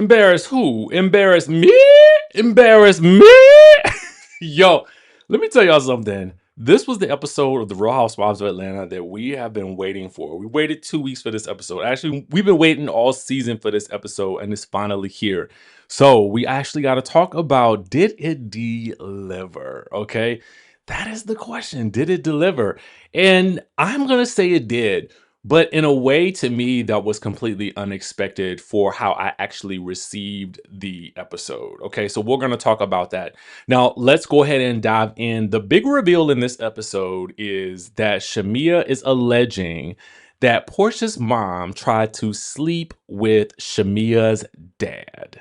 Embarrass who? Embarrass me? Embarrass me? Yo, let me tell y'all something. This was the episode of the Real Housewives of Atlanta that we have been waiting for. We waited 2 weeks for this episode. Actually, we've been waiting all season for this episode, and it's finally here. So we actually got to talk about, did it deliver? Okay, that is the question. Did it deliver? And I'm gonna say it did, but in a way to me that was completely unexpected for how I actually received the episode. Okay, so we're going to talk about that. Now, let's go ahead and dive in. The big reveal in this episode is that Shamia is alleging that Portia's mom tried to sleep with Shamia's dad.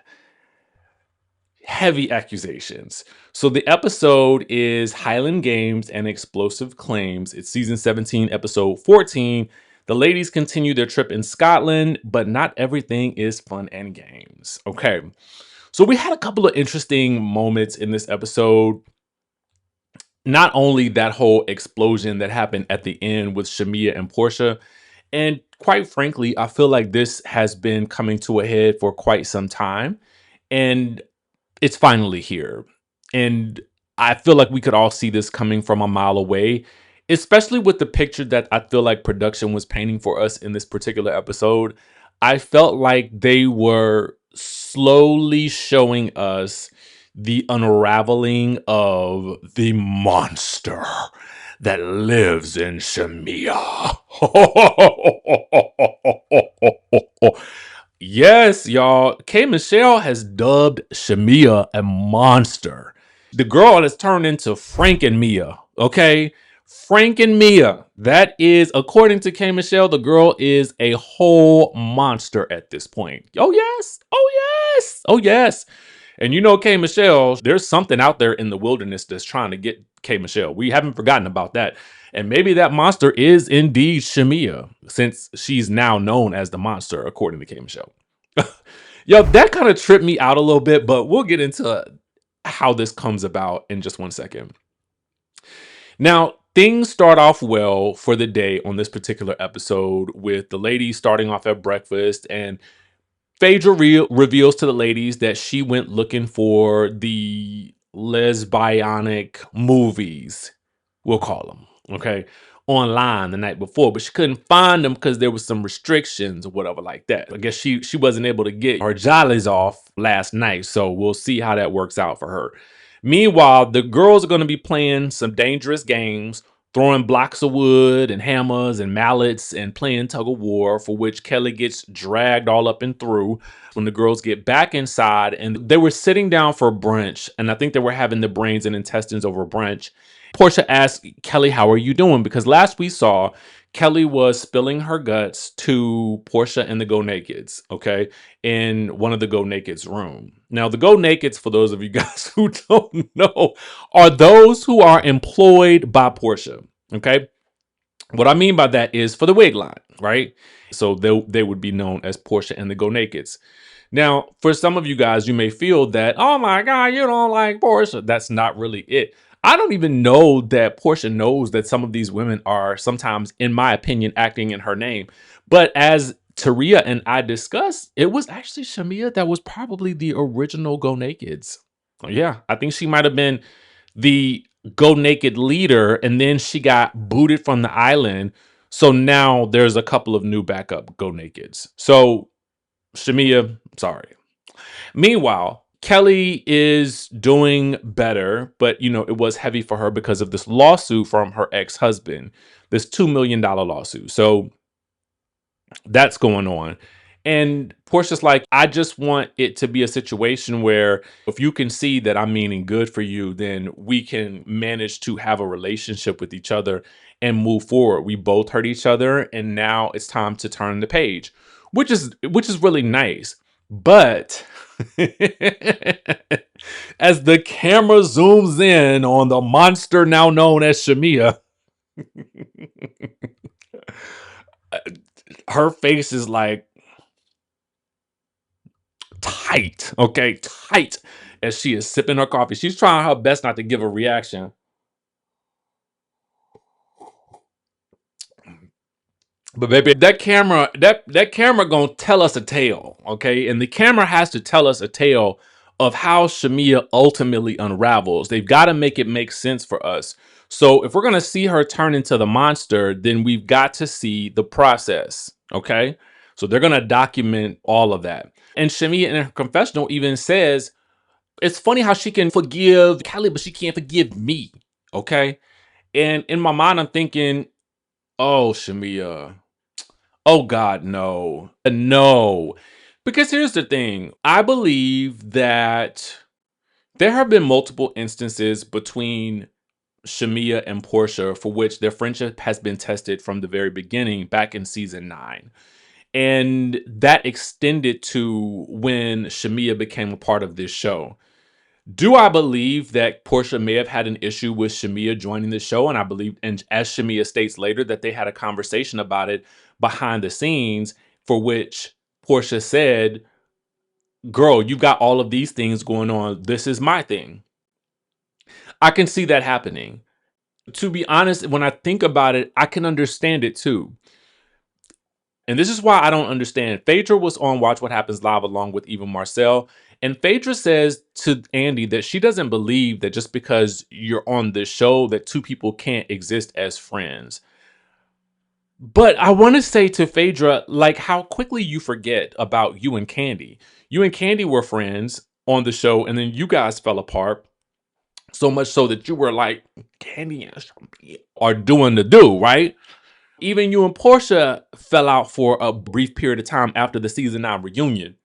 Heavy accusations. So the episode is Highland Games and Explosive Claims. It's season 17, episode 14. The ladies continue their trip in Scotland, but not everything is fun and games. Okay. So we had a couple of interesting moments in this episode. Not only that whole explosion that happened at the end with Shamia and Porsha, and quite frankly, I feel like this has been coming to a head for quite some time. And it's finally here. And I feel like we could all see this coming from a mile away, especially with the picture that I feel like production was painting for us in this particular episode. I felt like they were slowly showing us the unraveling of the monster that lives in Shamia. Yes, y'all. K. Michelle has dubbed Shamia a monster. The girl has turned into Frank and Mia. Okay, Frank and Mia. That is, according to K. Michelle, the girl is a whole monster at this point. Oh yes. Oh yes. Oh yes. And you know, K. Michelle, there's something out there in the wilderness that's trying to get K. Michelle. We haven't forgotten about that. And maybe that monster is indeed Shamia, since she's now known as the monster, according to K. Michelle. Yo, that kind of tripped me out a little bit, but we'll get into how this comes about in just 1 second. Now, things start off well for the day on this particular episode with the ladies starting off at breakfast, and Phaedra reveals to the ladies that she went looking for the lesbianic movies, we'll call them, okay, online the night before, but she couldn't find them because there was some restrictions or whatever like that. I guess she wasn't able to get her jollies off last night, so we'll see how that works out for her. Meanwhile, the girls are going to be playing some dangerous games, throwing blocks of wood and hammers and mallets and playing tug of war, for which Kelly gets dragged all up and through. When the girls get back inside, and they were sitting down for brunch, and I think they were having the brains and intestines over brunch. Portia asked Kelly, "How are you doing?" Because last we saw, Kelly was spilling her guts to Portia and the Go Nakeds, okay, in one of the Go Nakeds' room. Now, the Go Nakeds, for those of you guys who don't know, are those who are employed by Portia, okay? What I mean by that is for the wig line, right? So they would be known as Portia and the Go Nakeds. Now, for some of you guys, you may feel that, oh my God, you don't like Portia. That's not really it. I don't even know that Portia knows that some of these women are sometimes, in my opinion, acting in her name. But as Taria and I discussed, it was actually Shamia that was probably the original Go Nakeds. Yeah, I think she might have been the Go Naked leader, and then she got booted from the island. So now there's a couple of new backup Go Nakeds. So Shamia, sorry. Meanwhile, Kelly is doing better, but it was heavy for her because of this lawsuit from her ex-husband, this $2 million lawsuit. So that's going on. And Portia's like, I just want it to be a situation where if you can see that I'm meaning good for you, then we can manage to have a relationship with each other and move forward. We both hurt each other, and now it's time to turn the page, which is really nice. But as the camera zooms in on the monster now known as Shamia, her face is like tight, okay, tight, as she is sipping her coffee. She's trying her best not to give a reaction. But baby, that camera gonna tell us a tale, okay? And the camera has to tell us a tale of how Shamia ultimately unravels. They've got to make it make sense for us. So if we're gonna see her turn into the monster, then we've got to see the process, okay? So they're gonna document all of that. And Shamia in her confessional even says, it's funny how she can forgive Kelly, but she can't forgive me, okay? And in my mind, I'm thinking, oh, Shamia. Oh God, no. No. Because here's the thing. I believe that there have been multiple instances between Shamia and Porsha for which their friendship has been tested from the very beginning back in season 9. And that extended to when Shamia became a part of this show. Do I believe that Porsha may have had an issue with Shamia joining the show? And I believe, and as Shamia states later, that they had a conversation about it behind the scenes, for which Porsha said, girl, you've got all of these things going on. This is my thing. I can see that happening. To be honest, when I think about it, I can understand it too. And this is why I don't understand. Phaedra was on Watch What Happens Live along with Eva Marcel. And Phaedra says to Andy that she doesn't believe that just because you're on this show that two people can't exist as friends. But I want to say to Phaedra, like how quickly you forget about you and Candy. You and Candy were friends on the show, and then you guys fell apart. So much so that you were like, Candy and Shamia are doing the do, right? Even you and Porsha fell out for a brief period of time after the season 9 reunion.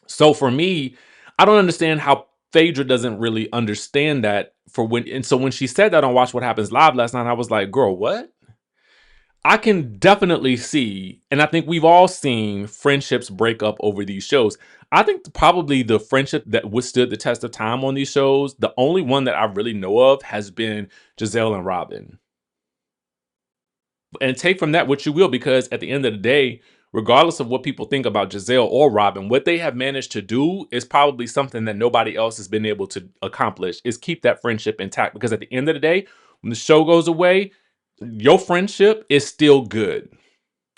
So for me, I don't understand how Phaedra doesn't really understand that for when. And so when she said that on Watch What Happens Live last night, I was like, girl, what? I can definitely see, and I think we've all seen friendships break up over these shows. I think probably the friendship that withstood the test of time on these shows, the only one that I really know of has been Gizelle and Robyn. And take from that what you will, because at the end of the day, regardless of what people think about Gizelle or Robyn, what they have managed to do is probably something that nobody else has been able to accomplish, is keep that friendship intact. Because at the end of the day, when the show goes away, your friendship is still good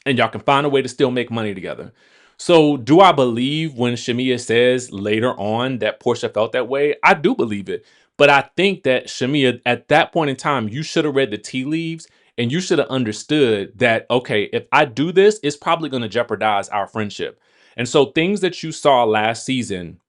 and y'all can find a way to still make money together. So, do I believe when Shamia says later on that Porsha felt that way? I do believe it. But I think that Shamia, at that point in time, you should have read the tea leaves and you should have understood that, okay, if I do this, it's probably going to jeopardize our friendship. And so, things that you saw last season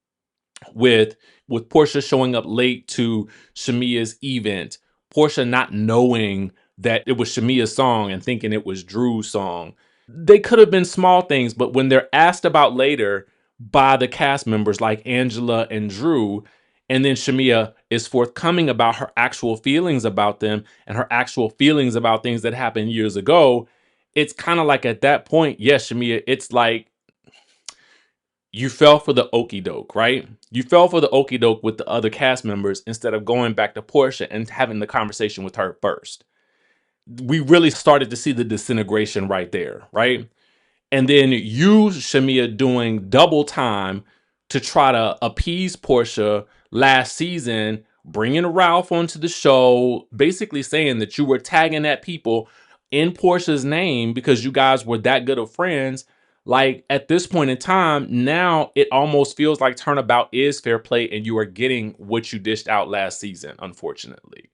with Porsha showing up late to Shamia's event, Porsha not knowing that it was Shamia's song and thinking it was Drew's song. They could have been small things, but when they're asked about later by the cast members like Angela and Drew, and then Shamia is forthcoming about her actual feelings about them and her actual feelings about things that happened years ago, it's kind of like at that point, yes, Shamia, it's like you fell for the okey doke, right? You fell for the okey doke with the other cast members instead of going back to Porsha and having the conversation with her first. We really started to see the disintegration right there, right? And then you, Shamia, doing double time to try to appease Porsha last season, bringing Ralph onto the show, basically saying that you were tagging at people in Porsha's name because you guys were that good of friends. Like at this point in time, now it almost feels like turnabout is fair play and you are getting what you dished out last season, unfortunately.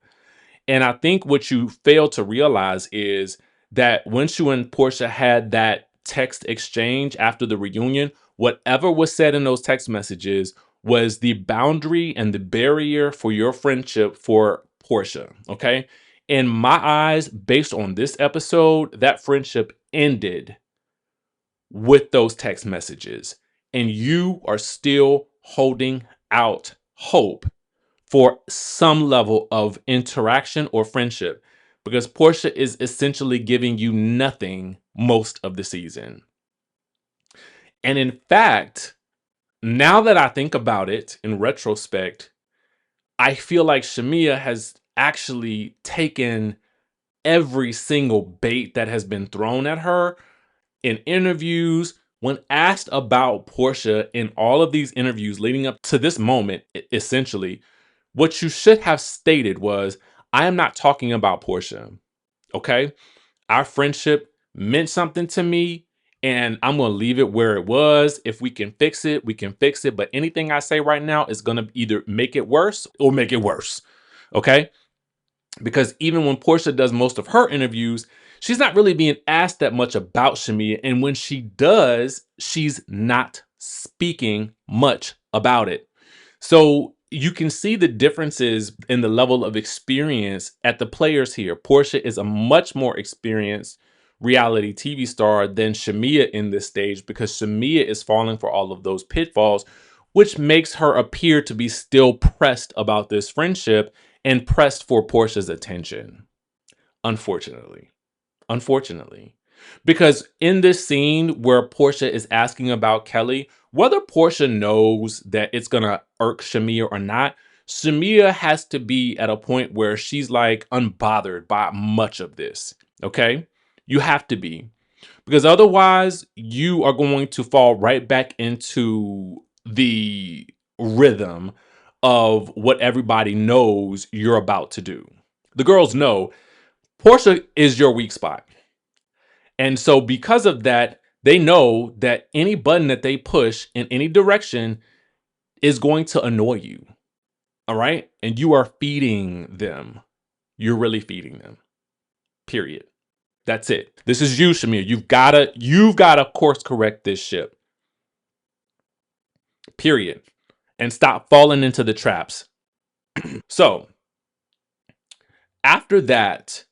And I think what you fail to realize is that once you and Portia had that text exchange after the reunion, whatever was said in those text messages was the boundary and the barrier for your friendship for Portia. Okay. In my eyes, based on this episode, that friendship ended with those text messages. And you are still holding out hope for some level of interaction or friendship, because Portia is essentially giving you nothing most of the season. And in fact, now that I think about it in retrospect, I feel like Shamia has actually taken every single bait that has been thrown at her in interviews. When asked about Portia in all of these interviews leading up to this moment, essentially, what you should have stated was, I am not talking about Portia. Okay. Our friendship meant something to me, and I'm going to leave it where it was. If we can fix it, we can fix it. But anything I say right now is going to either make it worse or make it worse. Okay? Because even when Porsha does most of her interviews, she's not really being asked that much about Shamia. And when she does, she's not speaking much about it. So you can see the differences in the level of experience at the players here. Porsha is a much more experienced reality TV star than Shamia in this stage, because Shamia is falling for all of those pitfalls, which makes her appear to be still pressed about this friendship and pressed for Porsha's attention. Unfortunately. Unfortunately. Because in this scene where Porsha is asking about Kelly, whether Porsha knows that it's gonna irk Shamia or not, Shamia has to be at a point where she's like unbothered by much of this. Okay? You have to be. Because otherwise, you are going to fall right back into the rhythm of what everybody knows you're about to do. The girls know Porsha is your weak spot. And so, because of that, they know that any button that they push in any direction is going to annoy you. All right. And you are feeding them. You're really feeding them. Period. That's it. This is you, Shamia. You've gotta course correct this ship. Period. And stop falling into the traps. So after that,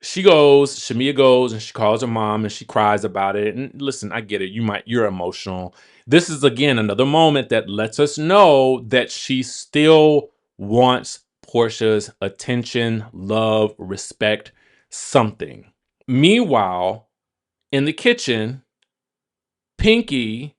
Shamia goes and she calls her mom and she cries about it. And listen, I get it. You're emotional. This is again another moment that lets us know that she still wants Portia's attention, love, respect, something. Meanwhile, in the kitchen, Pinky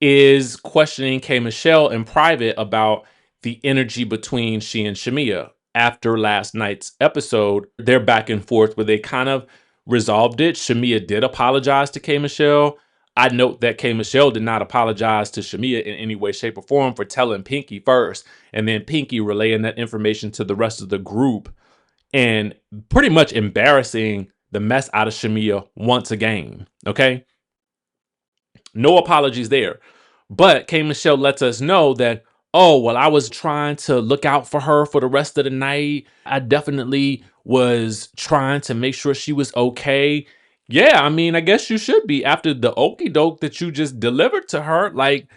is questioning K. Michelle in private about the energy between she and Shamia. After last night's episode, they're back and forth where they kind of resolved it. Shamia did apologize to K. Michelle. I note that K. Michelle did not apologize to Shamia in any way, shape, or form for telling Pinky first, and then Pinky relaying that information to the rest of the group and pretty much embarrassing the mess out of Shamia once again. Okay? No apologies there. But K. Michelle lets us know that, oh, well, I was trying to look out for her for the rest of the night. I definitely was trying to make sure she was okay. Yeah, I mean, I guess you should be after the okey doke that you just delivered to her. Like,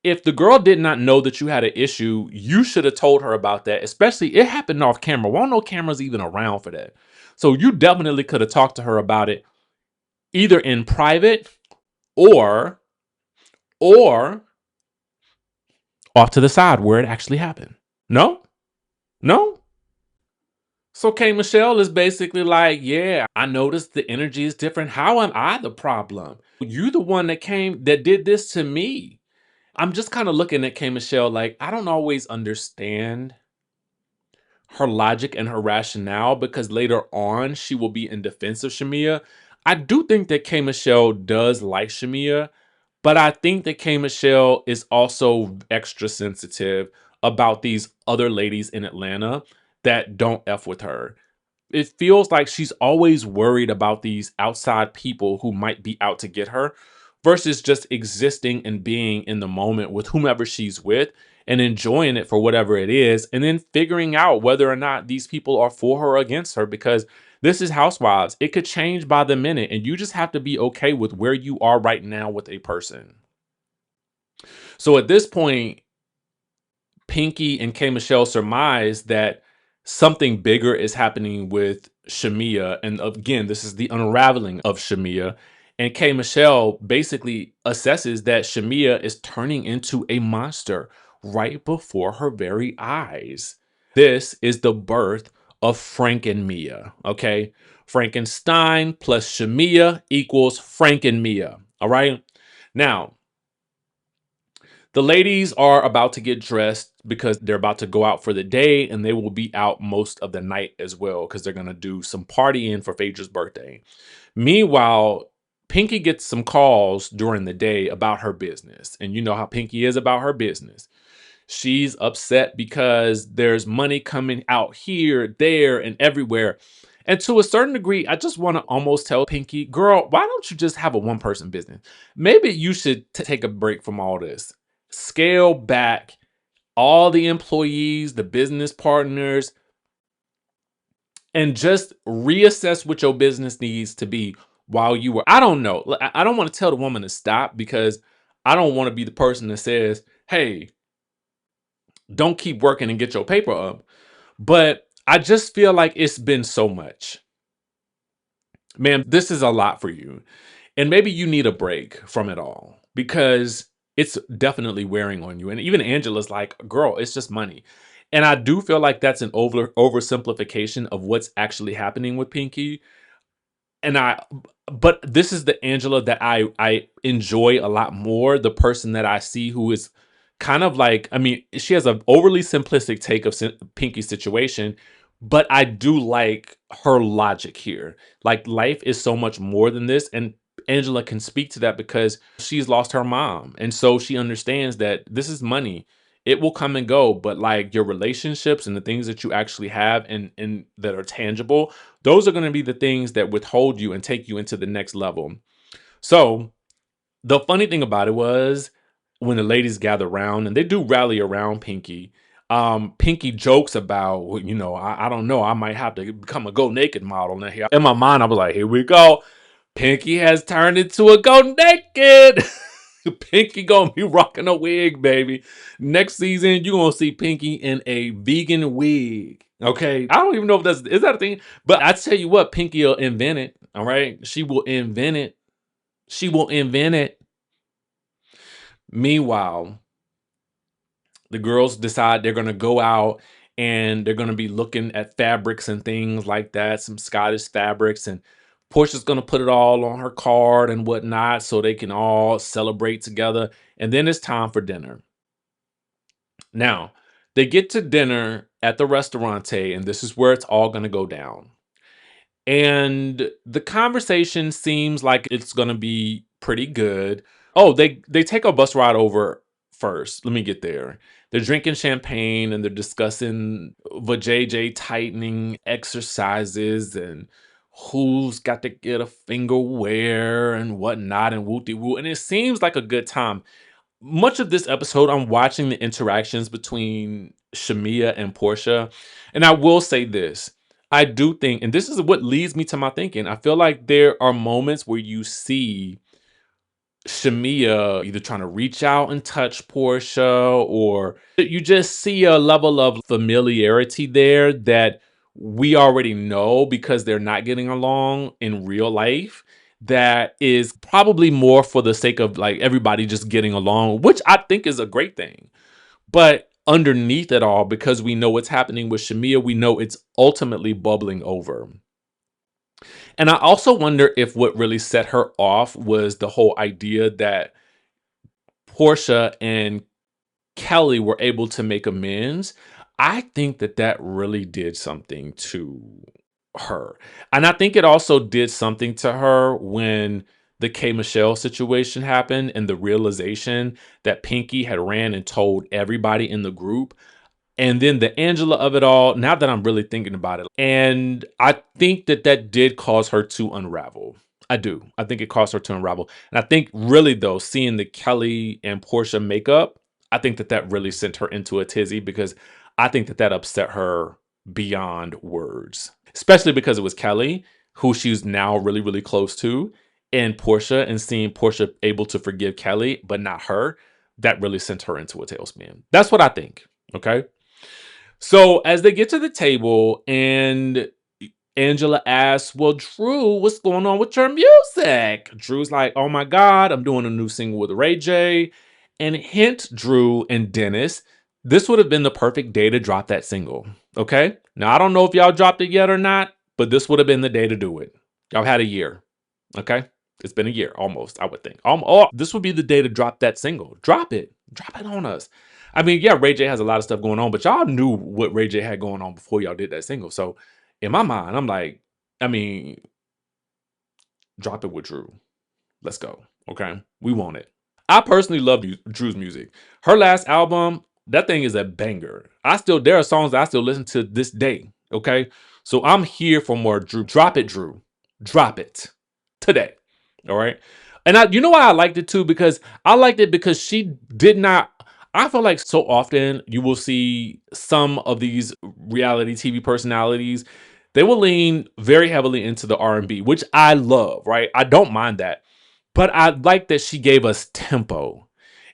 if the girl did not know that you had an issue, you should have told her about that. Especially, it happened off camera. Won't no cameras even around for that. So you definitely could have talked to her about it either in private or or off to the side where it actually happened. No? No? So K. Michelle is basically like, yeah, I noticed the energy is different. How am I the problem? You the one that did this to me. I'm just kind of looking at K. Michelle like, I don't always understand her logic and her rationale, because later on she will be in defense of Shamia. I do think that K. Michelle does like Shamia, but I think that K. Michelle is also extra sensitive about these other ladies in Atlanta that don't F with her. It feels like she's always worried about these outside people who might be out to get her versus just existing and being in the moment with whomever she's with and enjoying it for whatever it is, and then figuring out whether or not these people are for her or against her, because this is Housewives. It could change by the minute, and you just have to be okay with where you are right now with a person. So at this point, Pinky and K. Michelle surmise that something bigger is happening with Shamia. And again, this is the unraveling of Shamia. And K. Michelle basically assesses that Shamia is turning into a monster right before her very eyes. This is the birth of Frank and Mia. Okay. Frankenstein plus Shamia equals Frank and Mia. All right. Now, the ladies are about to get dressed because they're about to go out for the day, and they will be out most of the night as well because they're going to do some partying for Phaedra's birthday. Meanwhile, Pinky gets some calls during the day about her business. And you know how Pinky is about her business. She's upset because there's money coming out here, there, and everywhere. And to a certain degree, I just want to almost tell Pinky, girl, why don't you just have a one person business? Maybe you should take a break from all this. Scale back all the employees, the business partners, and just reassess what your business needs to be while you were. I don't know. I don't want to tell the woman to stop because I don't want to be the person that says, hey, don't keep working and get your paper up. But I just feel like it's been so much. Man, this is a lot for you. And maybe you need a break from it all because it's definitely wearing on you. And even Angela's like, girl, it's just money. And I do feel like that's an oversimplification of what's actually happening with Pinky. And but this is the Angela that I enjoy a lot more, the person that I see who is kind of like, I mean, she has an overly simplistic take of Pinky's situation, but I do like her logic here. Like, life is so much more than this, and Angela can speak to that because she's lost her mom, and so she understands that this is money. It will come and go, but like your relationships and the things that you actually have and that are tangible, those are going to be the things that withhold you and take you into the next level. So the funny thing about it was when the ladies gather around and they do rally around Pinky, Pinky jokes about, well, I don't know, I might have to become a go naked model now. Here in my mind, I was like, here we go. Pinky has turned into a go naked. Pinky gonna be rocking a wig, baby. Next season, you gonna see Pinky in a vegan wig. Okay, I don't even know if is that a thing, but I tell you what, Pinky will invent it. All right, she will invent it. She will invent it. Meanwhile, the girls decide they're gonna go out and they're gonna be looking at fabrics and things like that, some Scottish fabrics, and Portia's gonna put it all on her card and whatnot so they can all celebrate together. And then it's time for dinner. Now, they get to dinner at the restaurante, and this is where it's all gonna go down. And the conversation seems like it's gonna be pretty good. Oh, they take a bus ride over first. Let me get there. They're drinking champagne and they're discussing vajayjay tightening exercises and who's got to get a finger where and whatnot and wooty woo. And it seems like a good time. Much of this episode, I'm watching the interactions between Shamia and Porsha. And I will say this. I do think, and this is what leads me to my thinking, I feel like there are moments where you see Shamia either trying to reach out and touch Porsha, or you just see a level of familiarity there that we already know because they're not getting along in real life. That is probably more for the sake of like everybody just getting along, which I think is a great thing. But underneath it all, because we know what's happening with Shamia, we know it's ultimately bubbling over. And I also wonder if what really set her off was the whole idea that Portia and Kelly were able to make amends. I think that that really did something to her. And I think it also did something to her when the K Michelle situation happened and the realization that Pinky had ran and told everybody in the group. And then the Angela of it all, now that I'm really thinking about it. And I think that that did cause her to unravel. I do. I think it caused her to unravel. And I think really, though, seeing the Kelly and Portia makeup, I think that that really sent her into a tizzy because I think that that upset her beyond words, especially because it was Kelly, who she's now really, really close to, and Portia, and seeing Portia able to forgive Kelly, but not her. That really sent her into a tailspin. That's what I think. Okay. So as they get to the table and Angela asks, well, Drew, what's going on with your music? Drew's like, oh my God, I'm doing a new single with Ray J. And hint, Drew and Dennis, this would have been the perfect day to drop that single. Okay. Now, I don't know if y'all dropped it yet or not, but this would have been the day to do it. Y'all had a year. Okay. It's been a year almost, I would think. This would be the day to drop that single. Drop it. Drop it on us. I mean, yeah, Ray J has a lot of stuff going on, but y'all knew what Ray J had going on before y'all did that single. So in my mind, I'm like, I mean, drop it with Drew. Let's go. Okay. We want it. I personally love Drew's music. Her last album, that thing is a banger. There are songs that I still listen to this day. Okay. So I'm here for more Drew. Drop it, Drew. Drop it today. All right. And you know why I liked it too? Because I liked it because she did not. I feel like so often you will see some of these reality TV personalities, they will lean very heavily into the R&B, which I love, right? I don't mind that. But I like that she gave us tempo.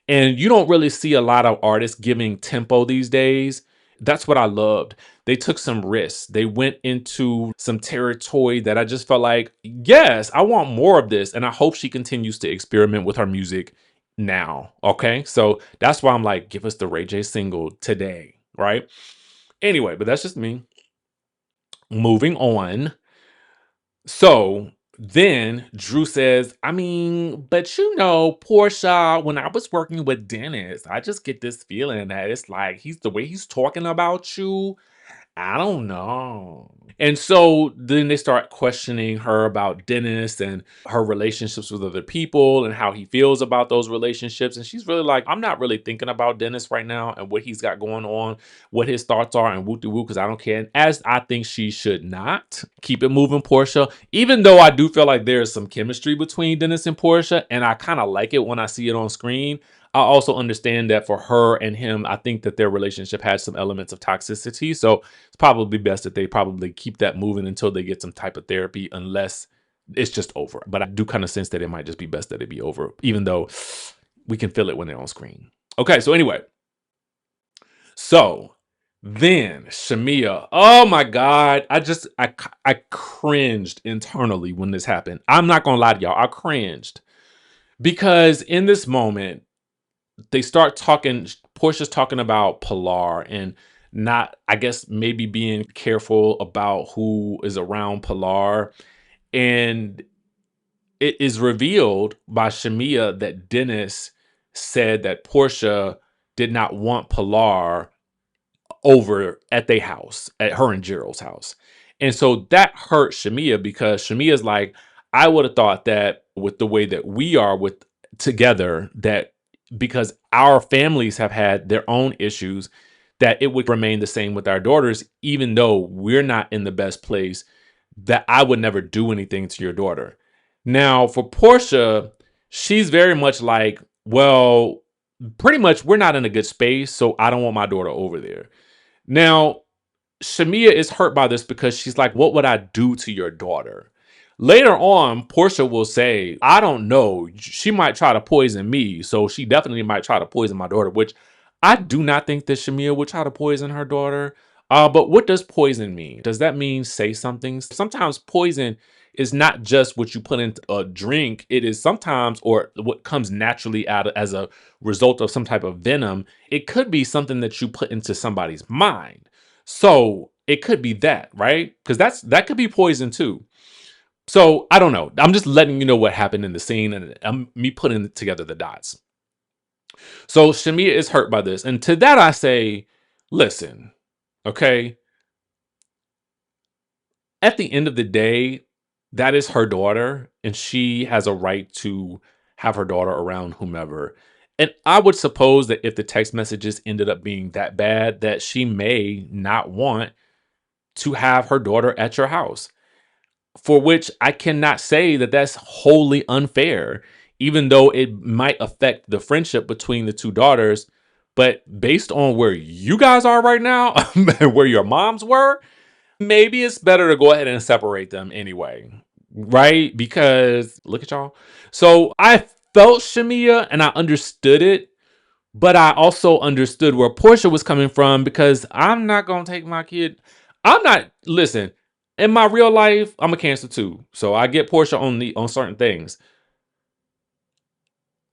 And you don't really see a lot of artists giving tempo these days. That's what I loved. They took some risks. They went into some territory that I just felt like, yes, I want more of this. And I hope she continues to experiment with her music now. Okay. So that's why I'm like, give us the Ray J single today. Right. Anyway, but that's just me. Moving on. So then Drew says, I mean, but you know, Portia, when I was working with Dennis, I just get this feeling that it's like he's the way he's talking about you. I don't know. And so then they start questioning her about Dennis and her relationships with other people and how he feels about those relationships. And she's really like, I'm not really thinking about Dennis right now and what he's got going on, what his thoughts are, and woo de woo, because I don't care. As I think she should not keep it moving, Portia, even though I do feel like there's some chemistry between Dennis and Portia, and I kind of like it when I see it on screen. I also understand that for her and him, I think that their relationship has some elements of toxicity. So it's probably best that they probably keep that moving until they get some type of therapy, unless it's just over. But I do kind of sense that it might just be best that it be over, even though we can feel it when they're on screen. Okay, so anyway, so then Shamia, oh my God, I cringed internally when this happened. I'm not gonna lie to y'all, I cringed because in this moment they start talking. Portia's talking about Pilar and not, I guess, maybe being careful about who is around Pilar. And it is revealed by Shamia that Dennis said that Portia did not want Pilar over at their house, at her and Gerald's house. And so that hurt Shamia because Shamia's like, I would have thought that with the way that we are with together, that because our families have had their own issues, that it would remain the same with our daughters, even though we're not in the best place, that I would never do anything to your daughter. Now, for Portia, she's very much like, well, pretty much we're not in a good space, so I don't want my daughter over there. Now, Shamia is hurt by this because she's like, what would I do to your daughter? Later on, Portia will say, I don't know. She might try to poison me. So she definitely might try to poison my daughter, which I do not think that Shamia would try to poison her daughter. But what does poison mean? Does that mean say something? Sometimes poison is not just what you put into a drink. It is sometimes, or what comes naturally out as a result of some type of venom. It could be something that you put into somebody's mind. So it could be that, right? Because that could be poison too. So I don't know. I'm just letting you know what happened in the scene, and I'm me putting together the dots. So Shamia is hurt by this, and to that I say, listen, okay. At the end of the day, that is her daughter, and she has a right to have her daughter around whomever. And I would suppose that if the text messages ended up being that bad, that she may not want to have her daughter at your house, for which I cannot say that that's wholly unfair, even though it might affect the friendship between the two daughters. But based on where you guys are right now, where your moms were, maybe it's better to go ahead and separate them anyway. Right? Because look at y'all. So I felt Shamia and I understood it, but I also understood where Portia was coming from because I'm not gonna take my kid. I'm not listen. In my real life, I'm a Cancer too, so I get Portia on certain things.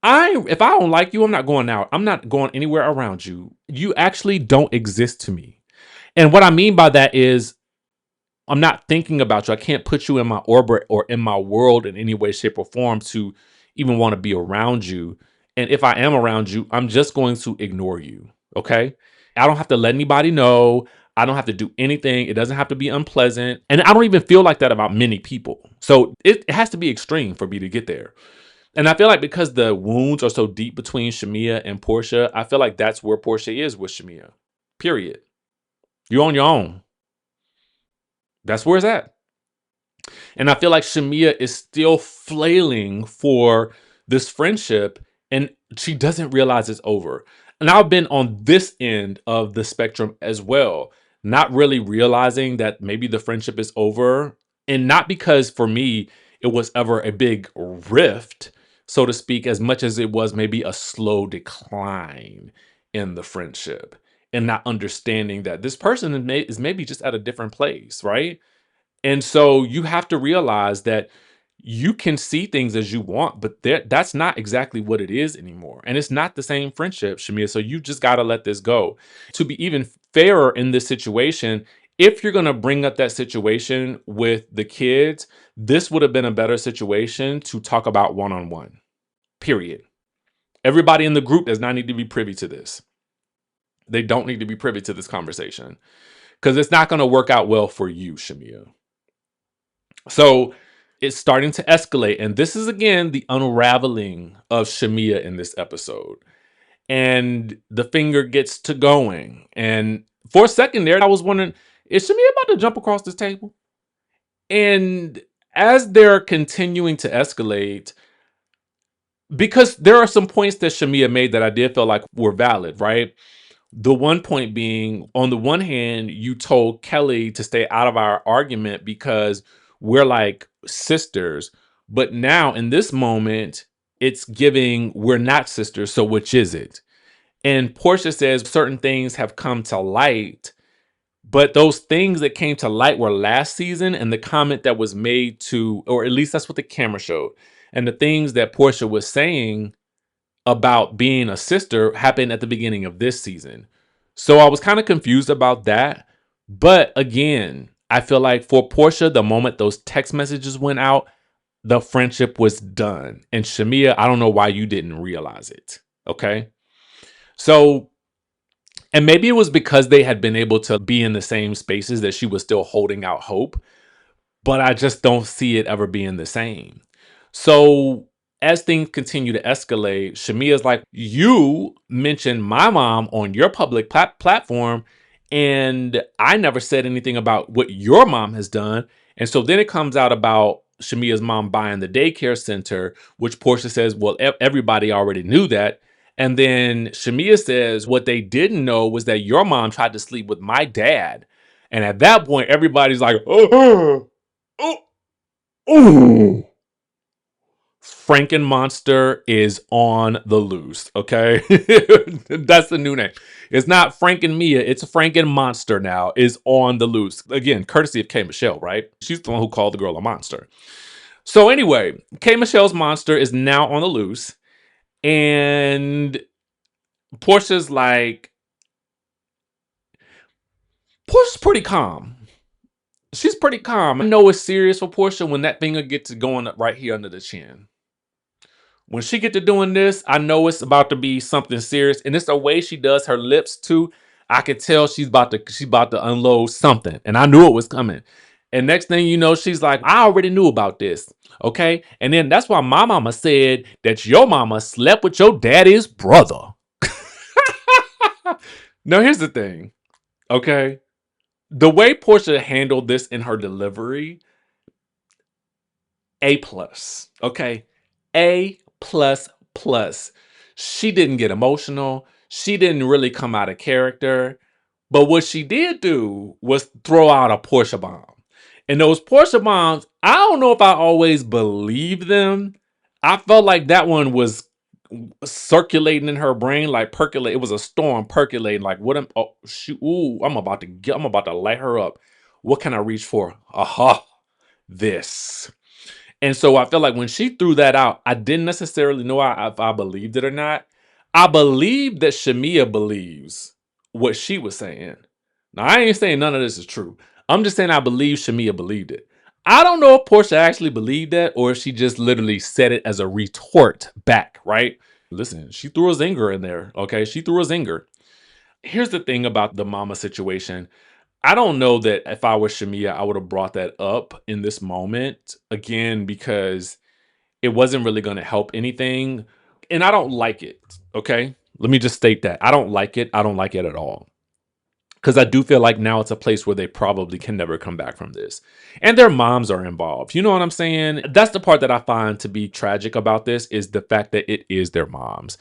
If I don't like you, I'm not going out. I'm not going anywhere around you. You actually don't exist to me. And what I mean by that is I'm not thinking about you. I can't put you in my orbit or in my world in any way, shape, or form to even want to be around you. And if I am around you, I'm just going to ignore you. Okay. I don't have to let anybody know. I don't have to do anything. It doesn't have to be unpleasant. And I don't even feel like that about many people. So it has to be extreme for me to get there. And I feel like because the wounds are so deep between Shamia and Portia, I feel like that's where Portia is with Shamia. Period. You're on your own. That's where it's at. And I feel like Shamia is still flailing for this friendship and she doesn't realize it's over. And I've been on this end of the spectrum as well, not really realizing that maybe the friendship is over. And not because for me, it was ever a big rift, so to speak, as much as it was maybe a slow decline in the friendship and not understanding that this person is maybe just at a different place, right? And so you have to realize that you can see things as you want, but that's not exactly what it is anymore. And it's not the same friendship, Shamia. So you just got to let this go. To be even fairer in this situation, if you're going to bring up that situation with the kids, this would have been a better situation to talk about one on one, period. Everybody in the group does not need to be privy to this. They don't need to be privy to this conversation because it's not going to work out well for you, Shamia. So it's starting to escalate. And this is again the unraveling of Shamia in this episode. And the finger gets to going. And for a second there, I was wondering, is Shamia about to jump across this table? And as they're continuing to escalate, because there are some points that Shamia made that I did feel like were valid, right? The one point being, on the one hand, you told Kelly to stay out of our argument because we're like sisters. But now in this moment, it's giving we're not sisters. So which is it? And Porsha says certain things have come to light, but those things that came to light were last season. And the comment that was made to, or at least that's what the camera showed. And the things that Porsha was saying about being a sister happened at the beginning of this season. So I was kind of confused about that. But again, I feel like for Porsha, the moment those text messages went out, the friendship was done. And Shamia, I don't know why you didn't realize it. Okay. So, and maybe it was because they had been able to be in the same spaces that she was still holding out hope, but I just don't see it ever being the same. So as things continue to escalate, Shamia's like, you mentioned my mom on your public platform, and I never said anything about what your mom has done. And so then it comes out about Shamia's mom buying the daycare center, which Portia says, well, everybody already knew that. And then Shamia says, what they didn't know was that your mom tried to sleep with my dad. And at that point, everybody's like, oh, oh, oh. Franken Monster is on the loose, okay? That's the new name. It's not Franken Mia, it's Franken Monster now is on the loose. Again, courtesy of K. Michelle, right? She's the one who called the girl a monster. So anyway, K. Michelle's monster is now on the loose. And Portia's like, Portia's pretty calm. She's pretty calm. I know it's serious for Portia when that finger gets going up right here under the chin. When she get to doing this, I know it's about to be something serious. And it's the way she does her lips too. I could tell she's about to unload something. And I knew it was coming. And next thing you know, she's like, I already knew about this. Okay. And then that's why my mama said that your mama slept with your daddy's brother. Now, here's the thing. Okay. The way Portia handled this in her delivery, A plus. Okay. A plus plus. She didn't get emotional. She didn't really come out of character. But what she did do was throw out a Portia bomb. And those Portia bombs, I don't know if I always believe them. I felt like that one was circulating in her brain, like percolate. It was a storm percolating. Like what am oh shoot, ooh, I'm about to light her up. What can I reach for? Aha, this. And so I feel like when she threw that out, I didn't necessarily know if I believed it or not. I believe that Shamia believes what she was saying. Now, I ain't saying none of this is true. I'm just saying I believe Shamia believed it. I don't know if Portia actually believed that or if she just literally said it as a retort back, right? Listen, she threw a zinger in there, okay? She threw a zinger. Here's the thing about the mama situation. I don't know that if I was Shamia, I would have brought that up in this moment again because it wasn't really going to help anything. And I don't like it. Okay. Let me just state that. I don't like it. I don't like it at all. because I do feel like now it's a place where they probably can never come back from this. And their moms are involved. You know what I'm saying? That's the part that I find to be tragic about this, is the fact that it is their moms.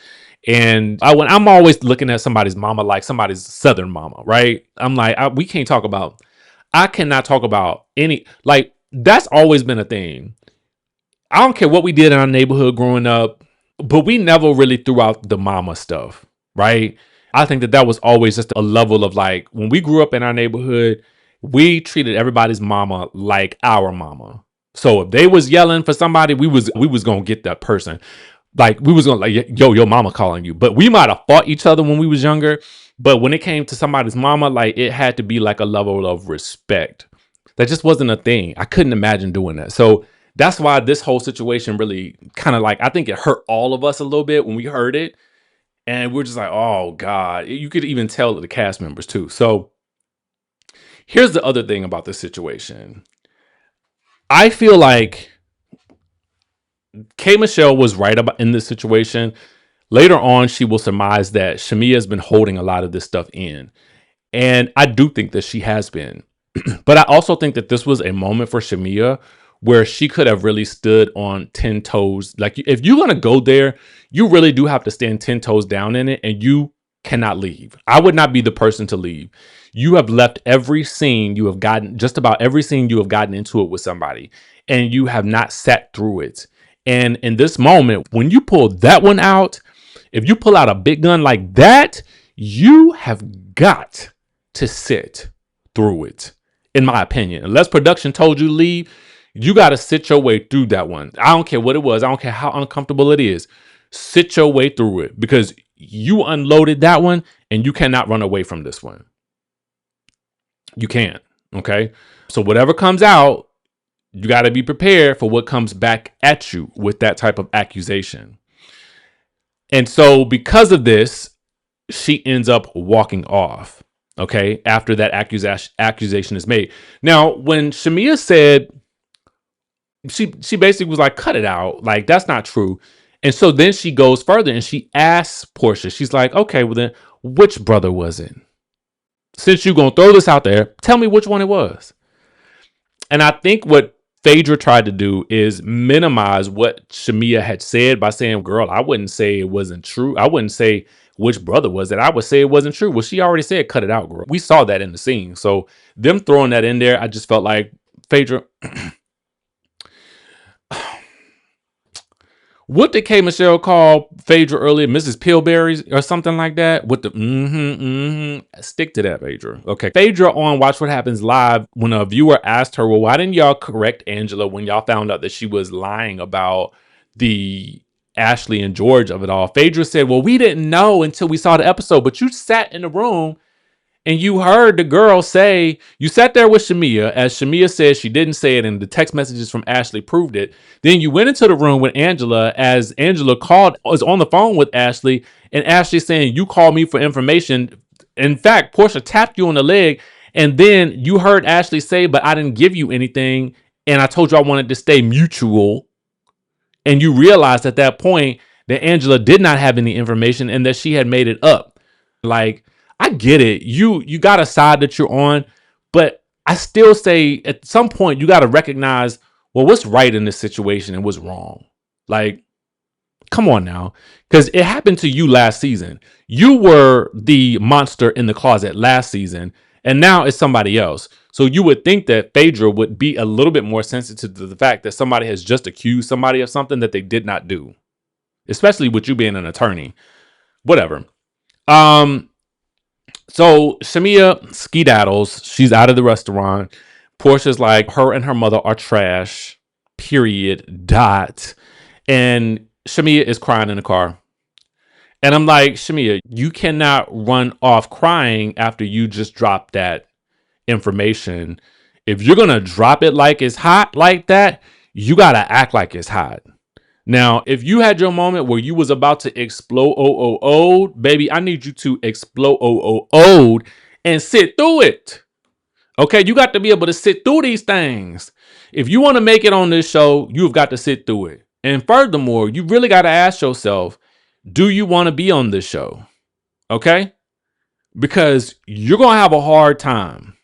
And when I'm always looking at somebody's mama like somebody's Southern mama, right? I'm like, we can't talk about, I cannot talk about any, like, that's always been a thing. I don't care what we did in our neighborhood growing up, but we never really threw out the mama stuff, right? I think that was always just a level of, like, when we grew up in our neighborhood, we treated everybody's mama like our mama. So if they was yelling for somebody, we was gonna get that person. Like, we was gonna, like, yo, your mama calling you. But we might have fought each other when we was younger. But when it came to somebody's mama, like, it had to be like a level of respect. That just wasn't a thing. I couldn't imagine doing that. So that's why this whole situation really kind of, like, I think it hurt all of us a little bit when we heard it. And we're just like, oh God. You could even tell the cast members too. So here's the other thing about this situation. I feel like K. Michelle was right about in this situation. Later on, she will surmise that Shamia has been holding a lot of this stuff in. And I do think that she has been. But I also think that this was a moment for Shamia where she could have really stood on 10 toes. Like, if you're going to go there, you really do have to stand 10 toes down in it, and you cannot leave. I would not be the person to leave. You have left every scene you have gotten, just about every scene you have gotten into it with somebody, and you have not sat through it. And in this moment, when you pull that one out, if you pull out a big gun like that, you have got to sit through it, in my opinion. Unless production told you to leave, you got to sit your way through that one. I don't care what it was. I don't care how uncomfortable it is. Sit your way through it, because you unloaded that one and you cannot run away from this one. You can't. Okay. So whatever comes out, you got to be prepared for what comes back at you with that type of accusation. And so because of this, she ends up walking off. Okay. After that accusation is made. Now, when Shamia said, she basically was like, cut it out. Like, that's not true. And so then she goes further and she asks Porsha, she's like, okay, well then, which brother was it? Since you're going to throw this out there, tell me which one it was. And I think what Phaedra tried to do is minimize what Shamia had said by saying, girl, I wouldn't say it wasn't true. I wouldn't say which brother was it. I would say it wasn't true. Well, she already said, cut it out, girl. We saw that in the scene. So them throwing that in there, I just felt like, Phaedra, what did K. Michelle call Phaedra earlier? Mrs. Pillberries or something like that? With the stick to that, Phaedra. Okay. Phaedra on Watch What Happens Live, when a viewer asked her, well, why didn't y'all correct Angela when y'all found out that she was lying about the Ashley and George of it all? Phaedra said, well, we didn't know until we saw the episode, but you sat in the room and you heard the girl say, you sat there with Shamia, as Shamia said she didn't say it, and the text messages from Ashley proved it. Then you went into the room with Angela, as Angela was on the phone with Ashley, and Ashley saying, you called me for information. In fact, Porsha tapped you on the leg, and then you heard Ashley say, but I didn't give you anything, and I told you I wanted to stay mutual. And you realized at that point that Angela did not have any information and that she had made it up. Like, I get it. You got a side that you're on, but I still say at some point you got to recognize, well, what's right in this situation and what's wrong. Like, come on now, because it happened to you last season. You were the monster in the closet last season, and now it's somebody else. So you would think that Phaedra would be a little bit more sensitive to the fact that somebody has just accused somebody of something that they did not do, especially with you being an attorney. Whatever. So Shamia skedaddles. She's out of the restaurant. Porsha's like, her and her mother are trash. Period. Dot. And Shamia is crying in the car. And I'm like, Shamia, you cannot run off crying after you just dropped that information. If you're going to drop it like it's hot like that, you got to act like it's hot. Now, if you had your moment where you was about to explode, baby, I need you to explode and sit through it. Okay, you got to be able to sit through these things. If you want to make it on this show, you've got to sit through it. And furthermore, you really got to ask yourself, do you want to be on this show? Okay? because you're going to have a hard time.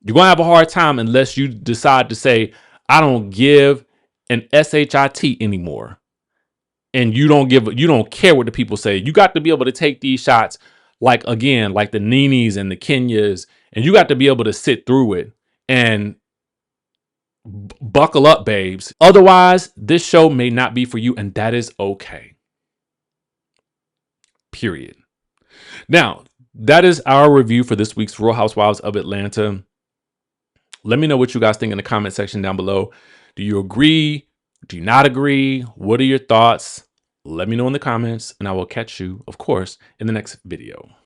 You're going to have a hard time unless you decide to say, I don't give an SHIT anymore. And you don't care what the people say. You got to be able to take these shots like the Nenes and the Kenyas, and you got to be able to sit through it and buckle up, babes. Otherwise, this show may not be for you, and that is okay. Period. Now, that is our review for this week's Real Housewives of Atlanta. Let me know what you guys think in the comment section down below. Do you agree? Do you not agree? What are your thoughts? Let me know in the comments, and I will catch you, of course, in the next video.